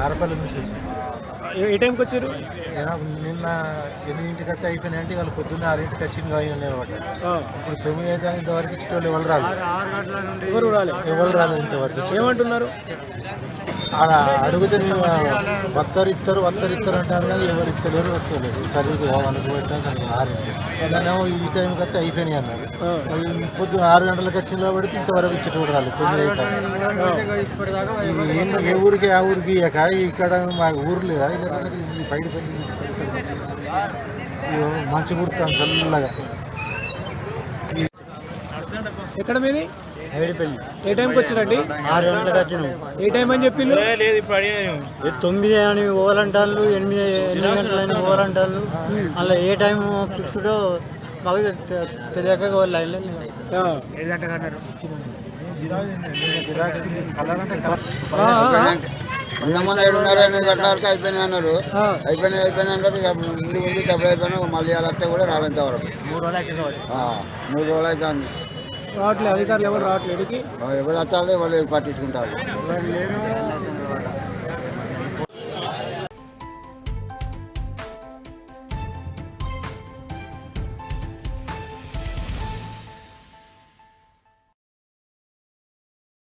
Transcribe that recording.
ఆరపల్లి నుంచి వచ్చాను. ఏ టైంకి వచ్చారు? నిన్న 8ంటికి వస్తే అయిపోయినాయి అంటే వాళ్ళు పొద్దున్న 6ంటికి వచ్చింది అనమాట. ఇప్పుడు 9 అయితే ఇంతవరకు ఇచ్చేటోళ్ళు ఎవరు రాలేదు. ఎవరు రాలేదు ఇంతవరకు. ఏమంటున్నారు? అడిగితే నేను వత్తరు ఇస్తారు అంటారు కానీ ఎవరు ఇస్తలేరు వస్తలేదు. సరిగ్గా వాళ్ళకి పెట్టాను సరిగ్గా 6ంటికి. నేనేమో ఈ టైంకి వస్తే అయిపోయినాయి అన్నారు. పొద్దున్న 6 గంటలకు వచ్చిన పడితే ఇంతవరకు ఇచ్చేటోడు రాలేదు. 9 అయితే ఏ ఊరికి ఆ ఊరికి ఇక ఇక్కడ మా ఊరు లేదా బయట మంచి గుర్తాను చల్లగా. ఎక్కడ మీది? హైడిపల్లి. ఏ టైంకి వచ్చిరండి? 6 గంటలకు వచ్చినాం. ఏ టైం అని చెప్పి? 9 అని పోవాలంటారు, 8 గంటలని పోవాలంటారు. అలా ఏ టైం ఫిక్స్డో మాకు తెలియక వాళ్ళు లైన్లో 7 గంటలకు అన్నారు. కొంతమంది 7:30 8 గంటల వరకు అయిపోయినాయి అన్నారు. అయిపోయినాయి అంటారు. ఇక ఉంది డబ్బులు అయిపోయినా మళ్ళీ అలా వస్తే కూడా రాలంత వరకు 3 రోజులు అవుతుంది. రావట్లేదు, అధికారులు ఎవరు రావట్లేదు. ఎవరు వచ్చాలి వాళ్ళు పట్టించుకుంటారు.